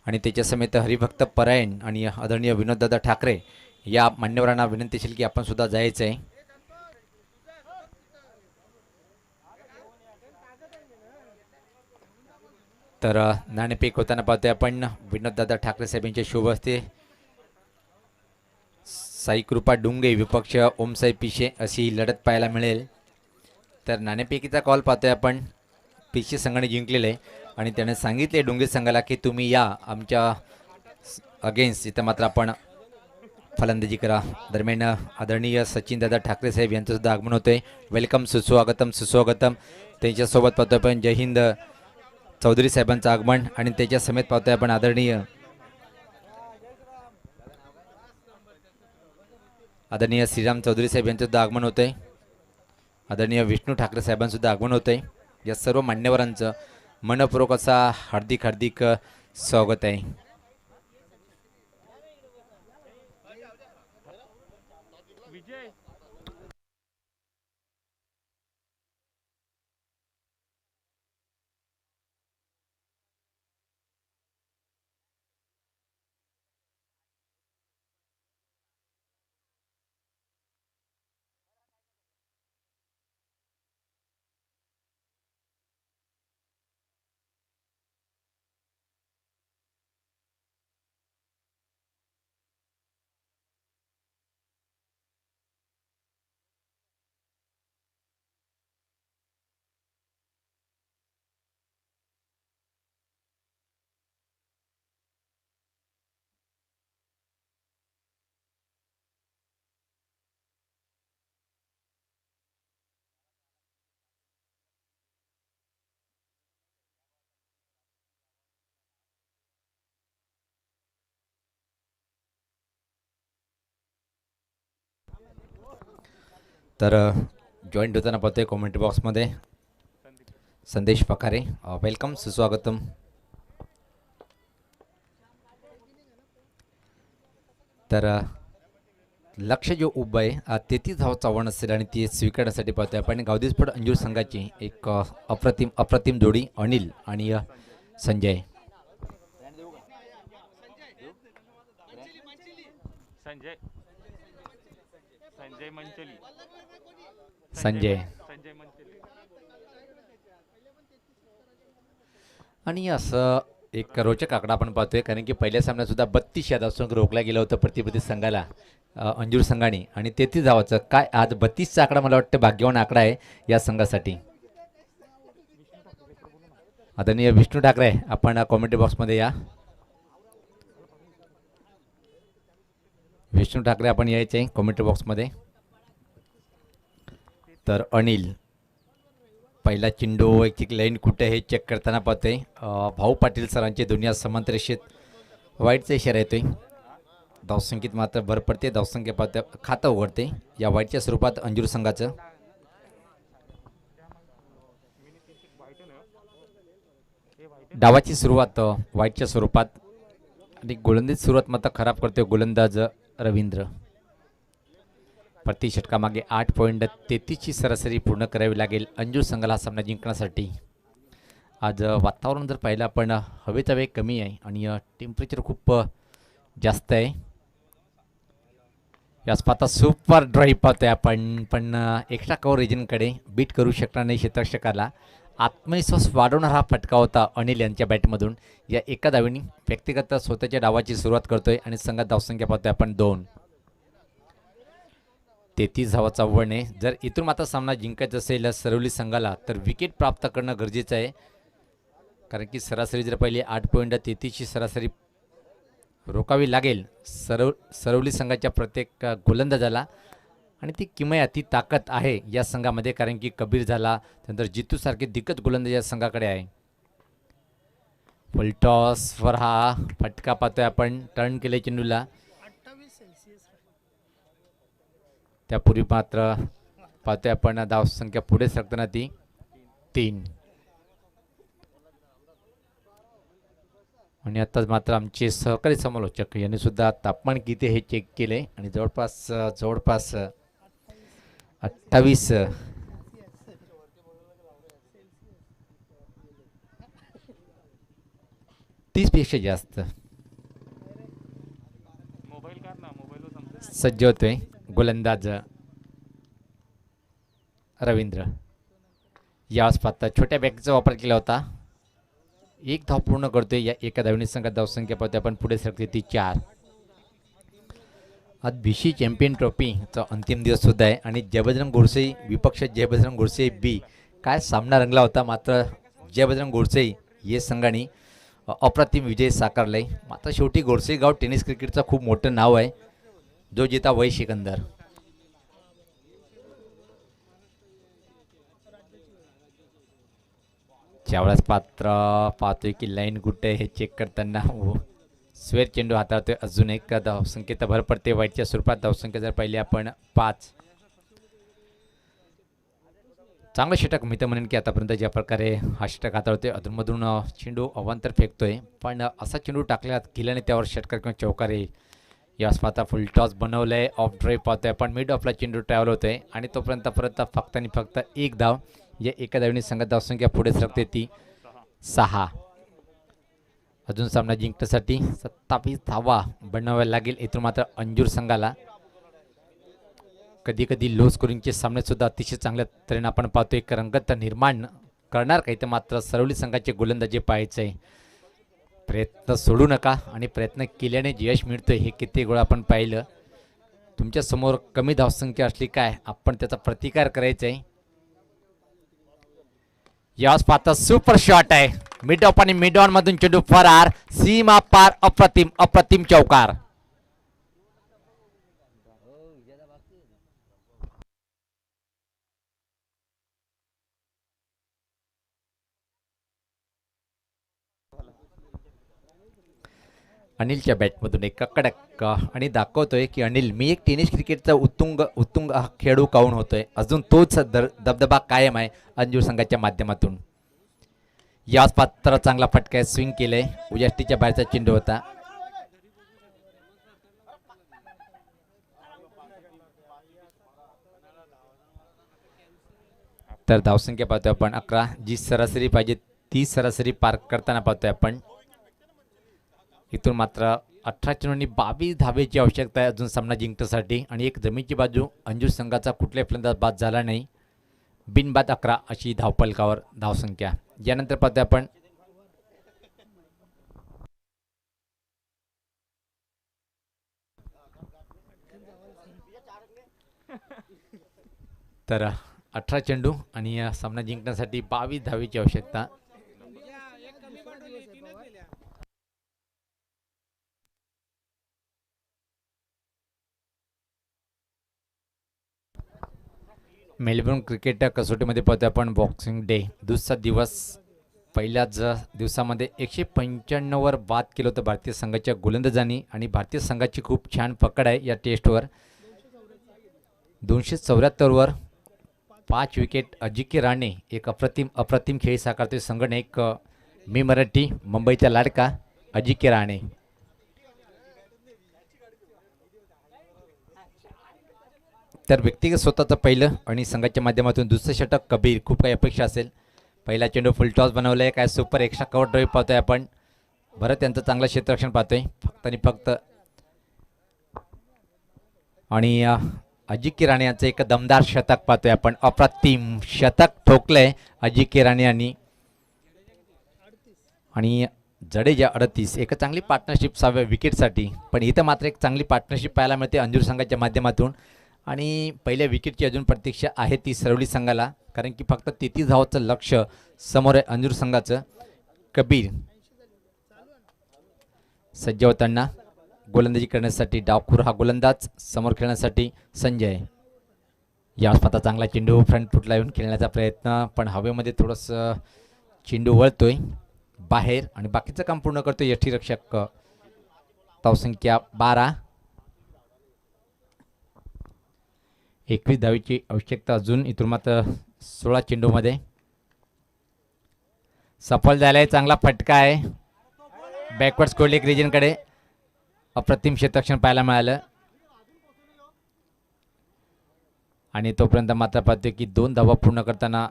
आणि त्याच्या समेत हरिभक्त परायण आणि आदरणीय विनोददादा ठाकरे या मान्यवरांना विनंती असेल की आपण सुद्धा जायचं आहे. तर नाणेफेक होताना पाहतोय आपण विनोददादा ठाकरे साहेब यांच्या शुभ हस्ते साई कृपा डुंगे विपक्ष ओमसाई पिशे अशी लढत पाहायला मिळेल. तर नाणेफेकीचा कॉल पाहतोय आपण. पिशे संघाने जिंकलेले आणि त्याने सांगितले डुंगे संघाला की तुम्ही या आमच्या अगेन्स्ट. इथं मात्र आपण फलंदाजी करा. दरम्यान आदरणीय सचिनदादा ठाकरे साहेब यांचं सुद्धा आगमन होतंय. वेलकम, सुस्वागतम सुस्वागतम. त्यांच्यासोबत पाहतोय आपण जय हिंद चौधरी साहेबांचं आगमन आणि त्याच्या समेत पाहतोय आपण आदरणीय श्रीराम चौधरी साहेब यांचं सुद्धा आगमन होतंय. आदरणीय विष्णू ठाकरे साहेबांचं सुद्धा आगमन होतंय. या सर्व मान्यवरांचं मनपूर्वक असा हार्दिक हार्दिक स्वागत आहे. तर जॉईंट होताना पाहतोय कॉमेंट्री बॉक्समध्ये संदेश पखारे. वेलकम, सुस्वागतम. तर लक्ष जो उभं आहे 33 धावांचं आव्हान असेल आणि ती स्वीकारण्यासाठी पाहतोय आपण गावदेशपड अंजूर संघाची एक अप्रतिम जोडी अनिल आणि संजय. संजय आणि असं एक रोचक आकडा आपण पाहतोय कारण की पहिल्या सामन्यात सुद्धा 32 या धावांसंग रोखला गेला होता प्रतिस्पर्धी संघाला अंजूर संघाने आणि 33 धावाचं काय आज 32चा आकडा मला वाटतं भाग्यवान आकडा आहे या संघासाठी. आदरणीय विष्णू ठाकरे आपण कॉमेंट्री बॉक्समध्ये या. विष्णू ठाकरे आपण यायचे कॉमेंट्री बॉक्समध्ये. तर अनिल पहिला चेंडू एक लाईन कुठे हे चेक करताना पाहतोय. भाऊ पाटील सरांचे दुनिया समांतर रेषेत वाईटचा इशारा येतोय. धावसंख्येत मात्र भर पडते. धावसंख्या पाहतोय खातं उघडते या वाईटच्या स्वरूपात अंजूर संघाचं. डावाची सुरुवात वाईटच्या स्वरूपात आणि गोलंदाजी सुरुवात मात्र खराब करतोय गोलंदाज रवींद्र. प्रति षटकामागे 8.33ची सरासरी पूर्ण करावी लागेल अंजूर संघाला सामना जिंकण्यासाठी. आज वातावरण जर पाहिलं आपण हवेचा वेग कमी आहे आणि टेम्परेचर खूप जास्त आहे. याच पाहता सुपर ड्राईव्ह पाहतोय आपण पण एक्स्ट्रा कव्हर रिजनकडे बीट करू शकणार नाही क्षेत्ररक्षकाला. आत्मविश्वास वाढवणारा हा फटका होता अनिल यांच्या बॅटमधून. या एका धावेने व्यक्तिगत स्वतःच्या डावाची सुरुवात करतोय आणि संघात धावसंख्या पाहतोय आपण 2. 33 धावाचा आव्हान आहे. जर इथून मात्र सामना जिंकायचा असेल सरवली संघाला तर विकेट प्राप्त करणं गरजेचं आहे कारण की सरासरी जर पहिले 8.33ची सरासरी रोखावी लागेल सरवली संघाच्या प्रत्येक गोलंदाजाला आणि ती किमया ती ताकद आहे या संघामध्ये कारण की कबीर झाला त्यानंतर जितूसारखे दिग्गज गोलंदाज या संघाकडे आहे. फुलटॉसवर हा फटका पाहतोय आपण. टर्न केले चेंडूला. त्यापूर्वी मात्र पाहतोय आपण धावसंख्या पुढे सरकताना ती 3 आणि आताच मात्र आमचे सहकारी समालोचक यांनी सुद्धा तापमान किती हे चेक केले आणि जवळपास 28 30पेक्षा जास्त सज्ज होतोय गोलंदाज रवींद्र. यावेळेस पाहता छोट्या बॅगचा वापर केला होता. 1 धाव पूर्ण करतोय या एका धावणी संघात धावसंख्या पाहतोय आपण पुढे सरकते ती 4. आज BC चॅम्पियन ट्रॉफीचा अंतिम दिवस सुद्धा आहे आणि जयबजरंग गोडसे विपक्ष जयबजरंग गोडसे बी काय सामना रंगला होता. मात्र जयबजरंग गोडसे या संघाने अप्रतिम विजय साकारलाय. मात्र शेवटी गोडसे गाव टेनिस क्रिकेटचं खूप मोठं नाव आहे जो जिता वही सिकंदर. ज्यावेळेस पात्र पाहतोय की लाईन कुठे हे चेक करताना स्वेर चेंडू हाताळतोय. अजून एक धावसंख्येत भर पडते वाईटच्या स्वरूपात. धावसंख्या जर पाहिली आपण 5. चांगलं षटक मी तर म्हणेन की आतापर्यंत ज्या प्रकारे हा षटक हाताळतोय अधूनमधून चेंडू अवांतर फेकतोय, पण असा चेंडू टाकला केल्याने त्यावर षटकार किंवा चौकार येईल. यास पाहता फुल टॉस बनवलंय. ऑफ ड्राईव्ह पाहतोय पण मिड ऑफला चेंडू ट्रॅव्हल होतोय आणि तोपर्यंत परत फक्त आणि फक्त एक धाव. या एका धावने संघात धावसंख्या पुढे सरकते ती 6. अजून सामना जिंकण्यासाठी 27 धावा बनवाव्या लागेल. इथून मात्र अंजूर संघाला कधी कधी लो स्कोरिंगचे सामने सुद्धा अतिशय चांगल्या तऱ्हेने आपण पाहतो. एक रंगत निर्माण करणार काही तर मात्र सरवली संघाचे गोलंदाजी पाहायचे आहे. प्रयत्न सोडू नका आणि प्रयत्न केल्याने यश मिळतोय हे किती गोळा आपण पाहिलं. तुमच्या समोर कमी धावसंख्या असली काय आपण त्याचा प्रतिकार करायचा आहे. यास पाहता सुपर शॉट आहे. मिड ऑफ आणि मिड ऑन मधून चेंडू फरार. सीमा पार. अप्रतिम अप्रतिम चौकार. अनिलच्या बॅटमधून एक कडक आणि दाखवतोय की अनिल मी एक टेनिस क्रिकेटचा उत्तुंग उत्तुंग खेळाडू काऊन होतोय. अजून तोच दबदबा कायम आहे अंजूर संघाच्या माध्यमातून. याच पात्र चांगला फटका स्विंग केलंय. उजाष्टीच्या बाहेरचा चेंडू होता. तर धावसंख्या पाहतोय आपण 11. जी सरासरी पाहिजे ती सरासरी पार करताना पाहतोय आपण. इथून मात्र 18 चेंडूंनी 22 धावेची आवश्यकता आहे अजून सामना जिंकण्यासाठी. आणि एक जमीनची बाजू अंजूर संघाचा कुठल्याही फलंदाज बाद झाला नाही. बिनबाद 11 अशी धावफलकावर धावसंख्या. यानंतर पाहतोय आपण तर 18 चेंडू आणि सामना जिंकण्यासाठी 22 धावेची आवश्यकता. मेलबर्न क्रिकेट कसोटीमध्ये पाहतोय आपण बॉक्सिंग डे दुसरा दिवस. पहिल्याच दिवसामध्ये 195 वर बाद केलं होतं भारतीय संघाच्या गोलंदाजांनी आणि भारतीय संघाची खूप छान पकड आहे या टेस्टवर. 274 वर 5 विकेट. अजिंक्य राणे एक अप्रतिम खेळ साकारतोय संघ. एक मी मराठी मुंबईचा लाडका अजिंक्य राणे. तर व्यक्तिगत स्वतःचं पहिलं आणि संघाच्या माध्यमातून दुसरं षटक कबीर. खूप काही अपेक्षा असेल. पहिला चेंडू फुल टॉस बनवलाय. काय सुपर एक्स्ट्रा कव्हर ड्राईव्ह पाहतोय आपण. भरत यांचं चांगलं क्षेत्ररक्षण पाहतोय फक्त आणि फक्त. आणि अजिंक्य राणे यांचं एक दमदार शतक पाहतोय आपण. अप्रतिम शतक ठोकलंय अजिंक्य राणे आणि जडेजा 38. एक चांगली पार्टनरशिप 6व्या विकेटसाठी. पण इथं मात्र एक चांगली पार्टनरशिप पाहायला मिळते अंजूर संघाच्या माध्यमातून. आणि पहिल्या विकेटची अजून प्रतीक्षा आहे ती सरवली संघाला, कारण की फक्त 33 धावांचं लक्ष समोर आहे अंजूर संघाचं. कबीर सज्ज होताना गोलंदाजी करण्यासाठी. डावखुर हा गोलंदाज. समोर खेळण्यासाठी संजय. या पाहता चांगला चेंडू फ्रंट फुटला येऊन खेळण्याचा प्रयत्न, पण हवेमध्ये थोडंसं चेंडू वळतोय बाहेर आणि बाकीचं काम पूर्ण करतोय यष्टीरक्षक. धावसंख्या 12. 21 धावेची आवश्यकता अजून. इथून मात्र 16 चेंडूमध्ये सफल झालाय. चांगला फटका आहे बॅकवर्ड स्कोरलेक रिजनकडे. अप्रतिम क्षेत्ररक्षण पाहायला मिळालं आणि तोपर्यंत मात्र पाहतोय की 2 धावा पूर्ण करताना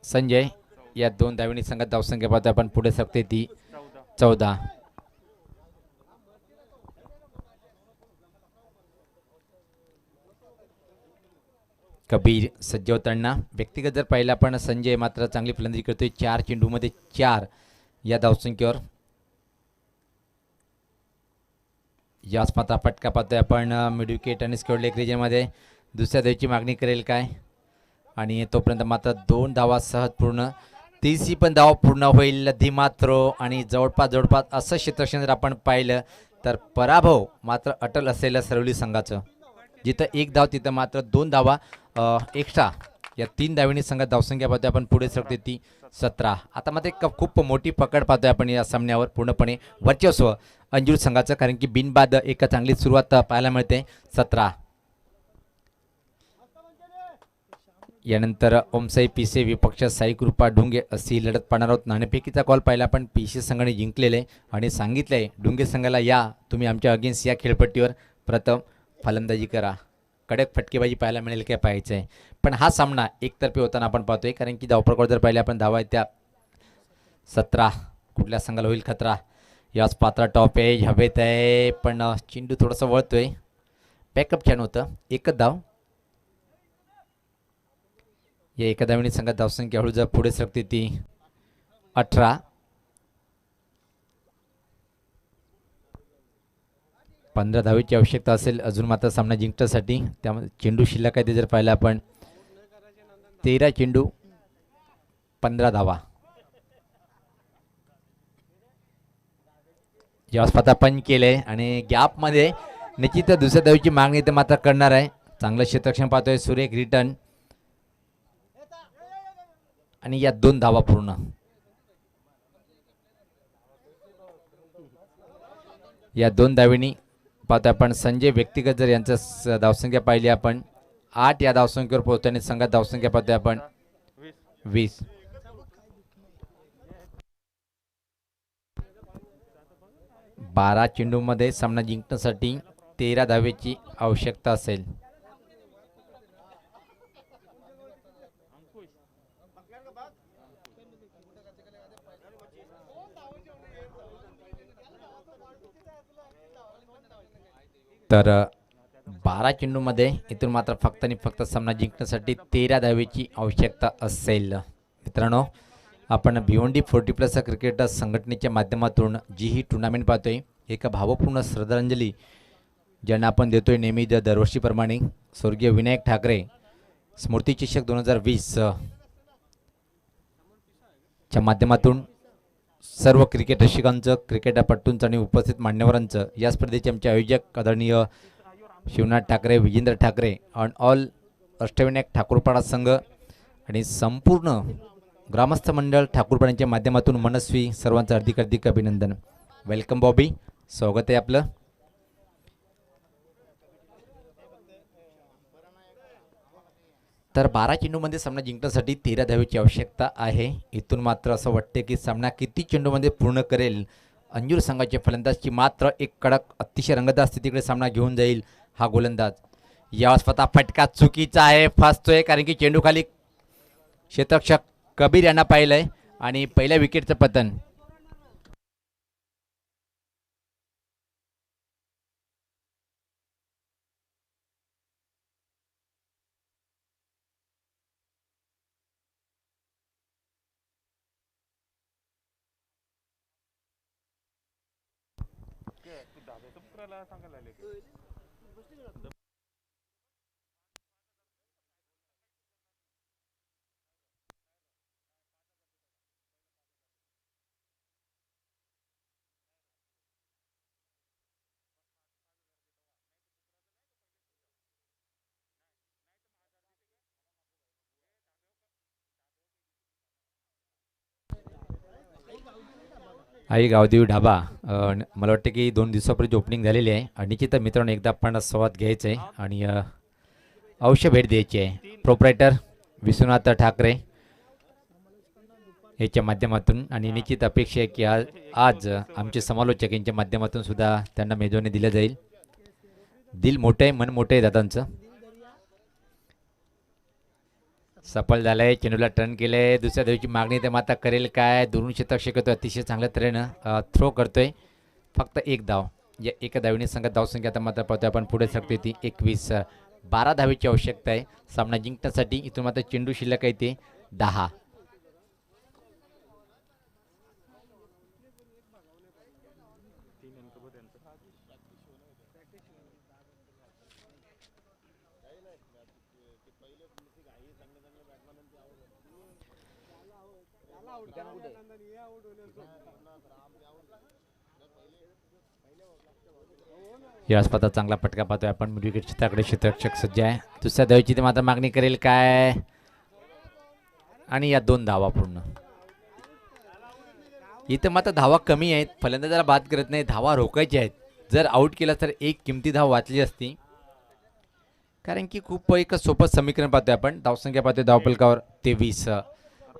संजय. या 2 धावांनी संघात धावसंख्या पाहतोय आपण पुढे सरकते ती 14. कबीर सज्ज होताना. व्यक्तिगत जर पाहिला पण संजय मात्र चांगली फलंदाजी करतोय. 4 चेंडूमध्ये 4 या धावसंख्येवर. याच मात्र फटका पाहतोय आपण मिड विकेट आणि स्क्वेअर लेग रिजनमध्ये. दुसऱ्या धावेची मागणी करेल काय आणि तोपर्यंत मात्र 2 धावा सहज पूर्ण. 30 पण धावा पूर्ण होईल धीमा थ्रो आणि जवळपास असं क्षेत्ररक्षण जर आपण पाहिलं तर पराभव मात्र अटल असेल सरवली संघाचं. जिथं एक धाव तिथं मात्र 2 धावा एक्स्ट्रा. या 3 धावींनी संघात धावसंख्या पाहतोय आपण पुढे सरकते ती 17. आता मात्र एक खूप मोठी पकड पाहतोय आपण या सामन्यावर. पूर्णपणे वर्चस्व अंजूर संघाचं, कारण की बिनबाद एक चांगली सुरुवात पाहायला मिळते. 17. यानंतर ओमसाई पिसे विपक्ष साई कृपा ढुंगे अशी लढत पाहणार आहोत. नाणेफेकीचा कॉल पाहिला पण पिसे संघाने जिंकलेले आणि सांगितलंय ढुंगे संघाला या तुम्ही आमच्या अगेन्स्ट या खेळपट्टीवर प्रथम फलंदाजी करा. कडक फटकेबाजी पाहायला मिळेल काय पाहायचं आहे. पण हा सामना एकतर्फी होताना आपण पाहतोय, कारण की धावपळकर जर पाहिले आपण धावा आहेत त्या 17. कुठल्या संघाला होईल खतरा. याच पात्र टॉप आहे हवेत आहे पण चेंडू थोडंसं वळतोय. बॅकअप छान होतं. एकच धाव. या एका धावीने संघात धावसंख्या हळू जर पुढे सरकते ती 18. 15 धावेची आवश्यकता असेल अजून मात्र सामना जिंकण्यासाठी. त्यामध्ये चेंडू शिल्लक आहे ते जर पाहिलं आपण 13 चेंडू 15 धावा. यावेळेस पतापन केलंय आणि गॅपमध्ये निश्चित दुसऱ्या धावेची मागणी ते मात्र करणार आहे. चांगलं क्षेत्ररक्षण पाहतोय. सुरेख रिटर्न आणि या 2 धावा पूर्ण. या 2 धावींनी पाहतोय आपण संजय व्यक्तिगत जर यांचं धावसंख्या पाहिली आपण 8 या धावसंख्येवर पोहोचताना संघात धावसंख्या पाहतोय आपण 20. 12 चेंडूमध्ये सामना जिंकण्यासाठी 13 धावेची आवश्यकता असेल. तर 12 चेंडूमध्ये इथून मात्र फक्त आणि फक्त सामना जिंकण्यासाठी 13 धावेची आवश्यकता असेल. मित्रांनो, आपण भिवंडी 40+ क्रिकेट संघटनेच्या माध्यमातून जी ही टुर्नामेंट पाहतोय, एका भावपूर्ण श्रद्धांजली ज्यांना आपण देतोय नेहमी दरवर्षीप्रमाणे स्वर्गीय विनायक ठाकरे स्मृती चषक 2020 च्या माध्यमातून सर्व क्रिकेट रसिकांचं, क्रिकेटपटूंचं आणि उपस्थित मान्यवरांचं या स्पर्धेचे आमचे आयोजक आदरणीय शिवनाथ ठाकरे, विजेंद्र ठाकरे आणि ऑल अष्टविनायक ठाकूरपाडा संघ आणि संपूर्ण ग्रामस्थ मंडळ ठाकूरपाड्यांच्या माध्यमातून मनस्वी सर्वांचं हार्दिक हार्दिक अभिनंदन. वेलकम बॉबी, स्वागत आहे आपलं. तर 12 चेंडूमध्ये सामना जिंकण्यासाठी 13 धावेची आवश्यकता आहे. इथून मात्र असं वाटते की सामना किती चेंडूमध्ये पूर्ण करेल अंजूर संघाचे फलंदाज, की मात्र एक कडक अतिशय रंगतदार स्थितीकडे सामना घेऊन जाईल हा गोलंदाज. यावेळेस स्वतः फटका चुकीचा आहे, फसतोय, कारण की चेंडू खाली क्षेत्ररक्षक कबीर यांना पाहिलंय आणि पहिल्या विकेटचं पतन. आई गावदेवी ढाबा मला वाटतं की 2 दिवसापूर्वी ओपनिंग झालेली आहे आणि निश्चित मित्रांनो एकदा आपण संवाद घ्यायचा आहे आणि अवश्य भेट द्यायची आहे. प्रोप्रायटर विश्वनाथ ठाकरे याच्या माध्यमातून आणि निश्चित अपेक्षा आहे की आज आमचे समालोचक यांच्या माध्यमातून सुद्धा त्यांना मेजवानी दिलं जाईल. दिल मोठं आहे, मन मोठं आहे दादांचं. सफल झालंय, चेंडूला टर्न केलंय, दुसऱ्या धावेची मागणी ते माता करेल काय. दुरून क्षेत्ररक्षक येतो, अतिशय चांगल्या तऱ्हेनं थ्रो करतोय. फक्त एक धाव. या एका धावेने संघात धावसंख्या आता मात्र पाहतोय आपण पुढे सरकते ती 21. 12 धावेची आवश्यकता आहे सामना जिंकण्यासाठी. इथून मात्र चेंडू शिल्लक आहे ते 10. या स्पर्धा चांगला फटका पाहतोय आपण विकेट क्षेत्राकडे क्षेत्ररक्षक सज्ज आहे. दुसऱ्या धावेची ते मात्र मागणी करेल काय आणि या 2 धावा पूर्ण. इथं मात्र धावा कमी आहेत, फलंदाजाला बाद करत नाही, धावा रोखायच्या आहेत. जर आउट केला तर एक किमती धाव वाचली असती, कारण की खूप एक सोपं समीकरण पाहतोय आपण. धावसंख्या पाहतोय धावफलकावर 23,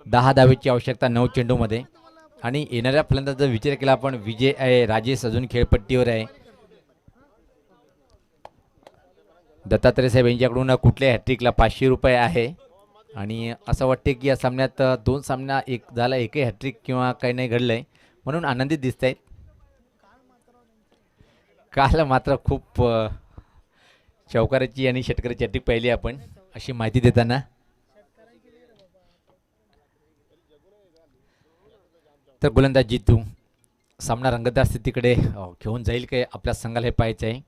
10 धावेची आवश्यकता 9 चेंडूमध्ये. आणि येणाऱ्या फलंदाजाचा विचार केला आपण, विजय आहे, राजेश अजून खेळपट्टीवर आहे. दत्तात्रय साहेब यांच्याकडून कुठल्या हॅट्रिकला 500 रुपये आहे. आणि असं वाटते की या सामन्यात 2 सामना एक झाला, एकही हॅट्रिक किंवा काही नाही घडलंय, म्हणून आनंदित दिसत आहेत. काल मात्र खूप चौकाराची आणि षटकाराची हॅट्रिक पाहिली आपण, अशी माहिती देताना. तर गोलंदाज जितू सामना रंगतदार स्थितीकडे घेऊन जाईल काय, आपल्या संघाला हे पाहायचं आहे.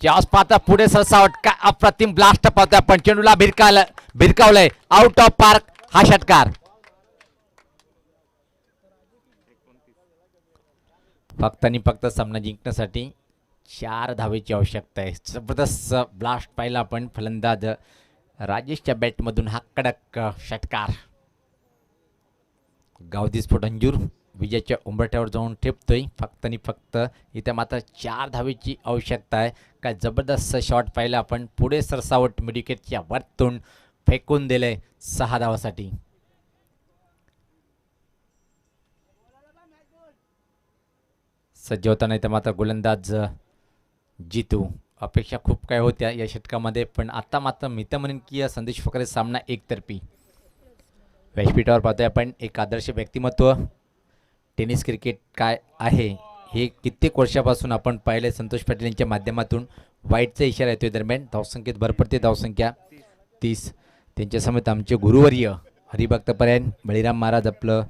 जास्त पाहता पुढे सरसावट, काय अप्रतिम ब्लास्ट पाहतोय आपण. चेंडूला भिरकावलंय, आउट ऑफ पार्क हा षटकार. फक्त आणि फक्त सामना जिंकण्यासाठी 4 धावेची आवश्यकता आहे. जबरदस्त ब्लास्ट पाहिला आपण फलंदाज राजेशच्या बॅटमधून, हा कडक षटकार. गावदी स्फोट अंजूर विजयाच्या उंबरठ्यावर जाऊन ठेपतोय. फक्त आणि फक्त इथे मात्र 4 धावेची आवश्यकता आहे. काय जबरदस्त शॉट पाहिला आपण, पुढे सरसावट मिडविकेटच्या वरतून फेकून दिले 6 धावासाठी. सज्ज होताना इथं मात्र गोलंदाज जितू. अपेक्षा खूप काय होत्या या षटकामध्ये, पण आता मात्र मी तर म्हणेन की संदेश फकरे सामना एकतर्फी. व्यासपीठावर पाहतोय आपण एक आदर्श व्यक्तिमत्व. टेनिस क्रिकेट काय आहे हे कित्येक वर्षापासून आपण पाहिले. संतोष पाटील यांच्या माध्यमातून वाईटचा इशारा येतोय. दरम्यान धावसंख्येत भर पडते, धावसंख्या 30. त्यांच्यासमेत आमचे गुरुवर्य हरिभक्तपरायण बळीराम महाराज आपलं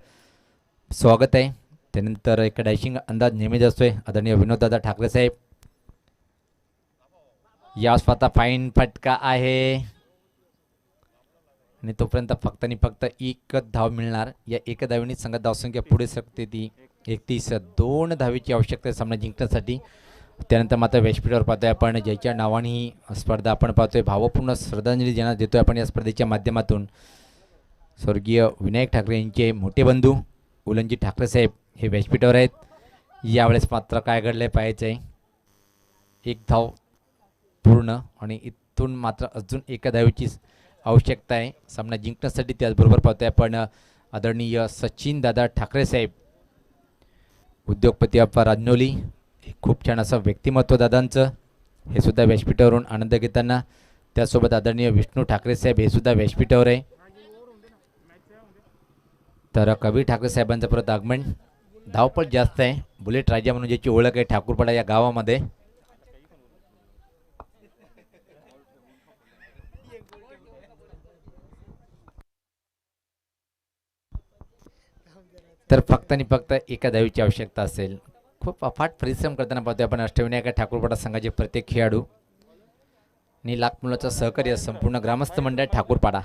स्वागत आहे. त्यानंतर एक डॅशिंग अंदाज नेहमीच असतोय आदरणीय विनोददादा ठाकरे साहेब. या स्वतः फाईन फटका आहे आणि तोपर्यंत फक्त आणि फक्त 1 धाव मिळणार. या 1 धावेने संघात धावसंख्या पुढे सरकते ती 31. 2 धावेची आवश्यकता आहे सामना जिंकण्यासाठी. त्यानंतर मात्र व्यासपीठावर पाहतोय आपण, ज्याच्या नावाने ही स्पर्धा आपण पाहतोय. भावपूर्ण श्रद्धांजली ज्यांना देतोय आपण या स्पर्धेच्या माध्यमातून. स्वर्गीय विनायक ठाकरे यांचे मोठे बंधू उलनजी ठाकरे साहेब हे व्यासपीठावर आहेत. यावेळेस मात्र काय घडलंय पाहायचं आहे. 1 धाव पूर्ण आणि इथून मात्र अजून 1 धावेची आवश्यकता आहे सामना जिंकण्यासाठी. त्याचबरोबर पाहतोय आपण आदरणीय सचिन दादा ठाकरे साहेब, उद्योगपती अप्पा राजनोली. खूप छान असं व्यक्तिमत्व दादांचं, हे सुद्धा व्यासपीठावरून आनंद घेताना. त्यासोबत आदरणीय विष्णू ठाकरे साहेब हे सुद्धा व्यासपीठावर आहे. तर कबीर ठाकरे साहेबांचं परत आगमन. धावपळ जास्त आहे. बुलेट राजा म्हणून ज्याची ओळख आहे ठाकूरपाडा या गावामध्ये. तर फक्त आणि फक्त 1 धावेची आवश्यकता असेल. खूप अफाट परिश्रम करताना पाहतोय आपण अष्टविनायक ठाकूरपाडा संघाचे प्रत्येक खेळाडू आणि लाख मुलाचं सहकार्य संपूर्ण ग्रामस्थ मंडळ ठाकूरपाडा.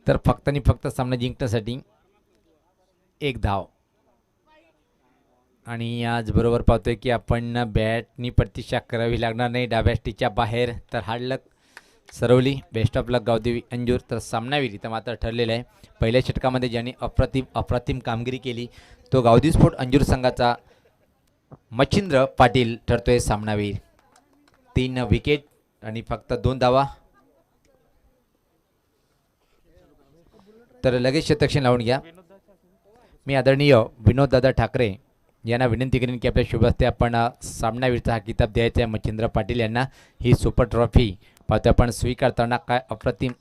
तर फक्त आणि फक्त सामना जिंकण्यासाठी 1 धाव. आणि आज बरोबर पाहतोय की आपण बॅटनी प्रतीक्षा करावी लागणार नाही. डाव्या स्टिचच्या बाहेर तर hard luck Saravali, best of लक गावदेवी अंजूर. तर सामनावीर इथं मात्र ठरलेलं आहे. पहिल्या षटकामध्ये ज्यांनी अप्रतिम कामगिरी केली तो गावदी स्फोट अंजूर संघाचा मच्छिंद्र पाटील ठरतोय सामनावीर. 3 विकेट आणि फक्त 2 धावा. तर लगेच शतक्षण लावून घ्या. मी आदरणीय विनोददादा ठाकरे यांना विनंती करेन की आपल्या शुभ हस्ते आपण सामनावीरचा हा किताब द्यायचा आहे मच्छिंद्र पाटील यांना. ही सुपर ट्रॉफी पाहतो आपण स्वीकारताना काय अप्रतिम